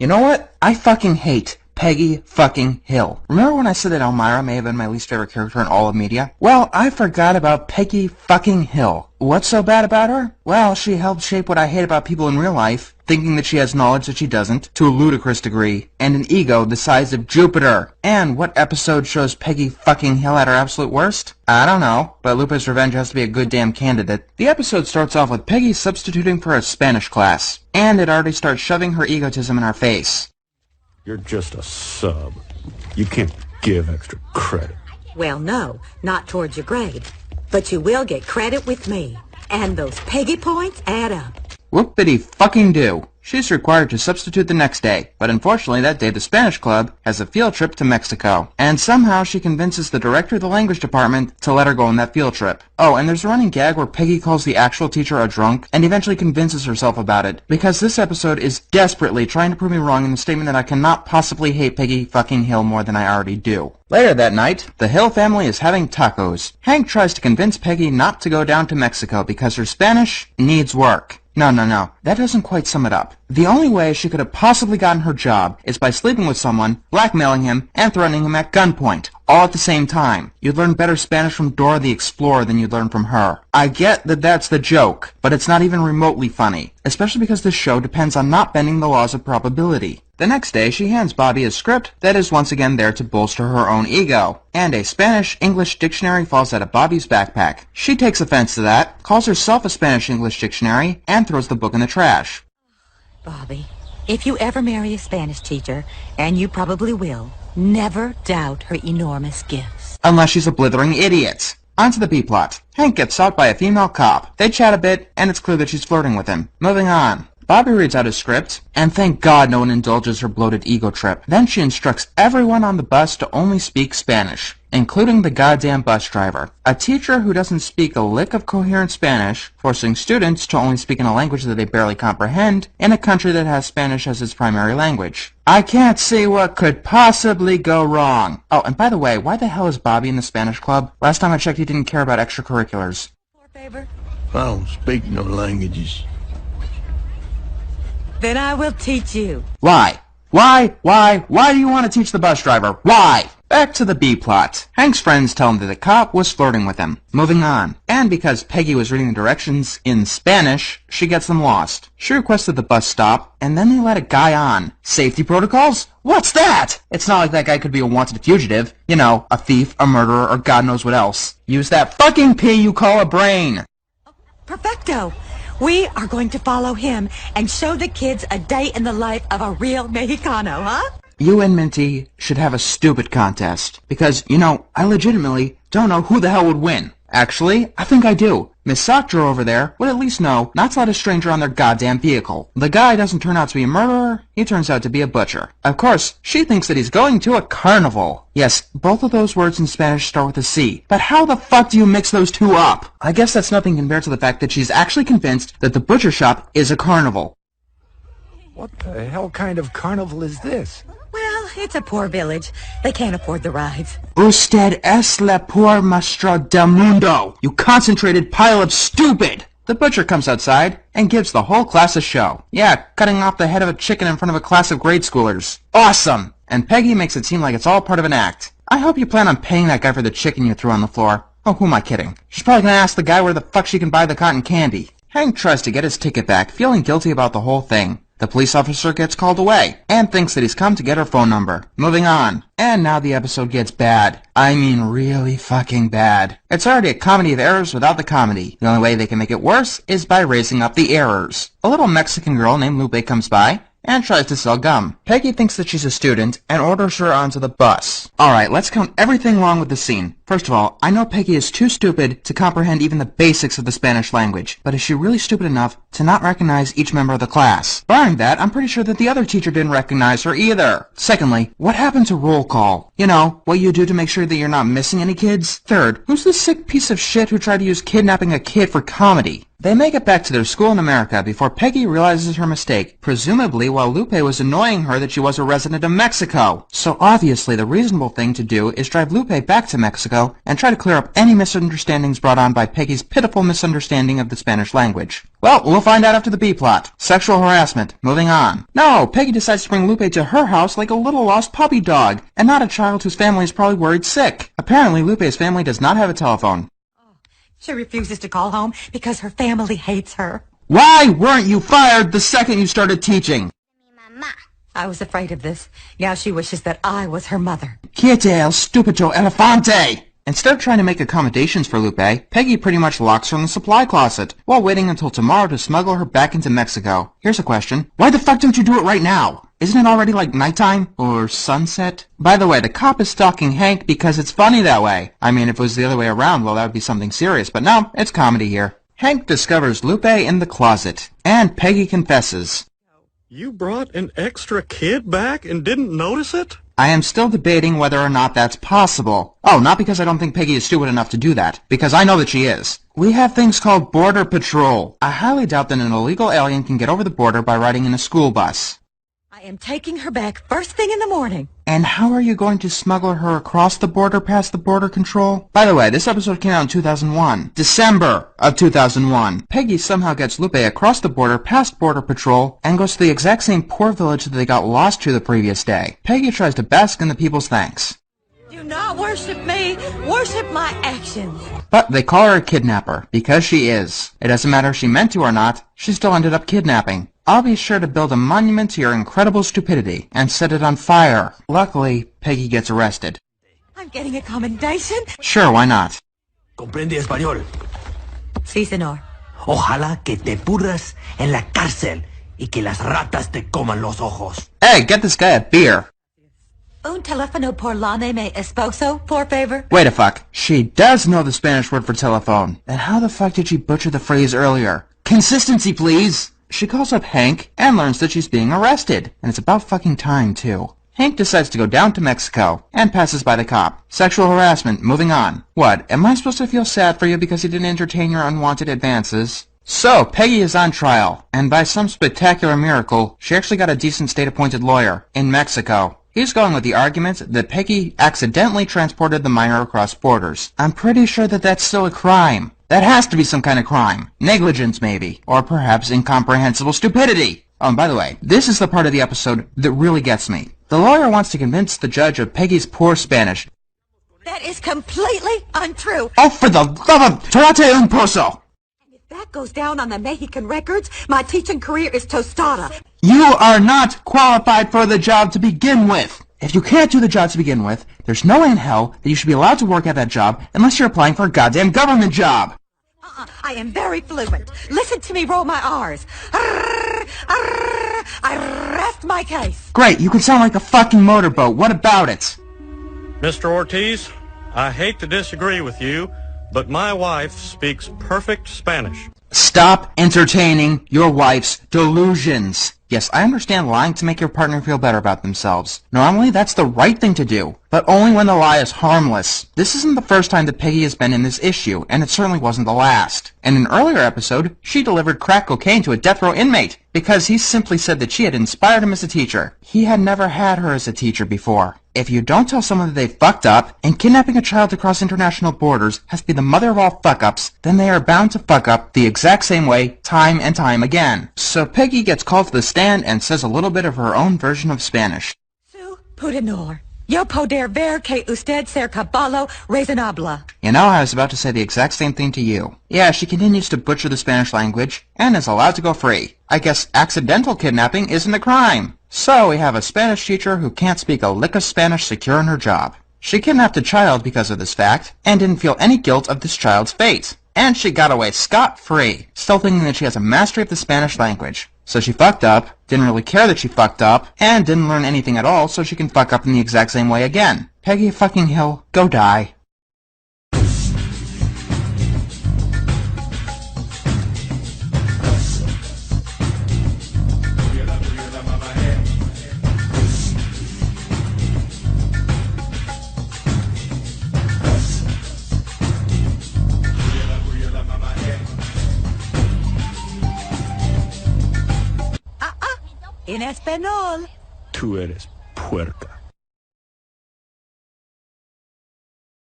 You know what? I fucking hate Peggy fucking Hill. Remember when I said that Elmira may have been my least favorite character in all of media? Well, I forgot about Peggy fucking Hill. What's so bad about her? Well, she helped shape what I hate about people in real life, thinking that she has knowledge that she doesn't, to a ludicrous degree, and an ego the size of Jupiter. And what episode shows Peggy fucking Hill at her absolute worst? I don't know, but Lupe's revenge has to be a good damn candidate. The episode starts off with Peggy substituting for a Spanish class, and it already starts shoving her egotism in our face. You're just a sub. You can't give extra credit. Well, no, not towards your grade. But you will get credit with me. And those Peggy points add up. Whoop-diddy fucking do. She's required to substitute the next day, but unfortunately that day the Spanish club has a field trip to Mexico, and somehow she convinces the director of the language department to let her go on that field trip. Oh, and there's a running gag where Peggy calls the actual teacher a drunk, and eventually convinces herself about it, because this episode is desperately trying to prove me wrong in the statement that I cannot possibly hate Peggy fucking Hill more than I already do. Later that night, the Hill family is having tacos. Hank tries to convince Peggy not to go down to Mexico because her Spanish needs work. No, that doesn't quite sum it up. The only way she could have possibly gotten her job is by sleeping with someone, blackmailing him, and threatening him at gunpoint, all at the same time. You'd learn better Spanish from Dora the Explorer than you'd learn from her. I get that that's the joke, but it's not even remotely funny, especially because this show depends on not bending the laws of probability. The next day, she hands Bobby a script that is once again there to bolster her own ego, and a Spanish-English dictionary falls out of Bobby's backpack. She takes offense to that, calls herself a Spanish-English dictionary, and throws the book in the trash. Bobby, if you ever marry a Spanish teacher, and you probably will, never doubt her enormous gifts. Unless she's a blithering idiot. On to the B-plot. Hank gets sought by a female cop. They chat a bit, and it's clear that she's flirting with him. Moving on. Bobby reads out his script, and thank God no one indulges her bloated ego trip. Then she instructs everyone on the bus to only speak Spanish, including the goddamn bus driver. A teacher who doesn't speak a lick of coherent Spanish, forcing students to only speak in a language that they barely comprehend in a country that has Spanish as its primary language. I can't see what could possibly go wrong. Oh, and by the way, why the hell is Bobby in the Spanish club? Last time I checked, he didn't care about extracurriculars. Favor? I don't speak no languages. Then I will teach you. Why? Why do you want to teach the bus driver? Why? Back to the B-plot. Hank's friends tell him that the cop was flirting with him. Moving on. And because Peggy was reading the directions in Spanish, she gets them lost. She requested the bus stop, and then they let a guy on. Safety protocols? What's that? It's not like that guy could be a wanted fugitive. You know, a thief, a murderer, or God knows what else. Use that fucking P you call a brain. Perfecto. We are going to follow him and show the kids a day in the life of a real Mexicano, huh? You and Minty should have a stupid contest. Because, you know, I legitimately don't know who the hell would win. Actually, I think I do. Miss Soctor over there would at least know not to let a stranger on their goddamn vehicle. The guy doesn't turn out to be a murderer, he turns out to be a butcher. Of course, she thinks that he's going to a carnival. Yes, both of those words in Spanish start with a C. But how the fuck do you mix those two up? I guess that's nothing compared to the fact that she's actually convinced that the butcher shop is a carnival. What the hell kind of carnival is this? Well, it's a poor village. They can't afford the rides. Usted es la poor maestra del mundo, you concentrated pile of stupid! The butcher comes outside and gives the whole class a show. Yeah, cutting off the head of a chicken in front of a class of grade schoolers. Awesome! And Peggy makes it seem like it's all part of an act. I hope you plan on paying that guy for the chicken you threw on the floor. Oh, who am I kidding? She's probably gonna ask the guy where the fuck she can buy the cotton candy. Hank tries to get his ticket back, feeling guilty about the whole thing. The police officer gets called away, and thinks that he's come to get her phone number. Moving on. And now the episode gets bad. I mean really fucking bad. It's already a comedy of errors without the comedy. The only way they can make it worse is by raising up the errors. A little Mexican girl named Lupe comes by, and tries to sell gum. Peggy thinks that she's a student and orders her onto the bus. Alright, let's count everything wrong with the scene. First of all, I know Peggy is too stupid to comprehend even the basics of the Spanish language, but is she really stupid enough to not recognize each member of the class? Barring that, I'm pretty sure that the other teacher didn't recognize her either. Secondly, what happened to roll call? You know, what you do to make sure that you're not missing any kids. Third, who's the sick piece of shit who tried to use kidnapping a kid for comedy? They make it back to their school in America before Peggy realizes her mistake, presumably while Lupe was annoying her that she was a resident of Mexico. So obviously the reasonable thing to do is drive Lupe back to Mexico and try to clear up any misunderstandings brought on by Peggy's pitiful misunderstanding of the Spanish language. Well, we'll find out after the B-plot. Sexual harassment. Moving on. No, Peggy decides to bring Lupe to her house like a little lost puppy dog, and not a child whose family is probably worried sick. Apparently, Lupe's family does not have a telephone. She refuses to call home because her family hates her. Why weren't you fired the second you started teaching? I was afraid of this. Now she wishes that I was her mother. Quiete el stupido elefante! Instead of trying to make accommodations for Lupe, Peggy pretty much locks her in the supply closet, while waiting until tomorrow to smuggle her back into Mexico. Here's a question. Why the fuck don't you do it right now? Isn't it already like nighttime? Or sunset? By the way, the cop is stalking Hank because it's funny that way. I mean, if it was the other way around, well, that would be something serious, but no, it's comedy here. Hank discovers Lupe in the closet, and Peggy confesses. You brought an extra kid back and didn't notice it? I am still debating whether or not that's possible. Oh, not because I don't think Peggy is stupid enough to do that, because I know that she is. We have things called Border Patrol. I highly doubt that an illegal alien can get over the border by riding in a school bus. I am taking her back first thing in the morning. And how are you going to smuggle her across the border past the border control? By the way, this episode came out in 2001. December of 2001. Peggy somehow gets Lupe across the border past border patrol and goes to the exact same poor village that they got lost to the previous day. Peggy tries to bask in the people's thanks. Do not worship me. Worship my actions. But they call her a kidnapper, because she is. It doesn't matter if she meant to or not, she still ended up kidnapping. I'll be sure to build a monument to your incredible stupidity and set it on fire. Luckily, Peggy gets arrested. I'm getting a commendation. Sure, why not? ¿Comprende español? Sí, señor. Ojalá que te pudras en la cárcel y que las ratas te coman los ojos. Hey, get this guy a beer. Un teléfono por la mi esposo, por favor. Wait a fuck. She does know the Spanish word for telephone. Then how the fuck did she butcher the phrase earlier? Consistency, please! She calls up Hank and learns that she's being arrested. And it's about fucking time, too. Hank decides to go down to Mexico and passes by the cop. Sexual harassment. Moving on. What, am I supposed to feel sad for you because he didn't entertain your unwanted advances? So, Peggy is on trial, and by some spectacular miracle, she actually got a decent state-appointed lawyer in Mexico. He's going with the argument that Peggy accidentally transported the minor across borders. I'm pretty sure that that's still a crime. That has to be some kind of crime. Negligence, maybe. Or perhaps incomprehensible stupidity. Oh, and by the way, this is the part of the episode that really gets me. The lawyer wants to convince the judge of Peggy's poor Spanish. That is completely untrue. Oh, for the love of Torate un Pozo! If that goes down on the Mexican records, my teaching career is tostada. You are not qualified for the job to begin with. If you can't do the job to begin with, there's no way in hell that you should be allowed to work at that job unless you're applying for a goddamn government job. I am very fluent. Listen to me roll my R's. I rest my case. Great, you can sound like a fucking motorboat. What about it? Mr. Ortiz, I hate to disagree with you, but my wife speaks perfect Spanish. Stop entertaining your wife's delusions. Yes, I understand lying to make your partner feel better about themselves. Normally, that's the right thing to do, but only when the lie is harmless. This isn't the first time that Peggy has been in this issue, and it certainly wasn't the last. In an earlier episode, she delivered crack cocaine to a death row inmate because he simply said that she had inspired him as a teacher. He had never had her as a teacher before. If you don't tell someone that they fucked up, and kidnapping a child to cross international borders has to be the mother of all fuck-ups, then they are bound to fuck up the exact same way, time and time again. So Peggy gets called to the stand and says a little bit of her own version of Spanish. Su pudenor. Yo poder ver que usted ser caballo razonable. You know, I was about to say the exact same thing to you. Yeah, she continues to butcher the Spanish language, and is allowed to go free. I guess accidental kidnapping isn't a crime. So we have a Spanish teacher who can't speak a lick of Spanish secure in her job. She kidnapped a child because of this fact, and didn't feel any guilt of this child's fate. And she got away scot-free, still thinking that she has a mastery of the Spanish language. So she fucked up, didn't really care that she fucked up, and didn't learn anything at all so she can fuck up in the exact same way again. Peggy fucking Hill, go die. En español. Tú eres puerca.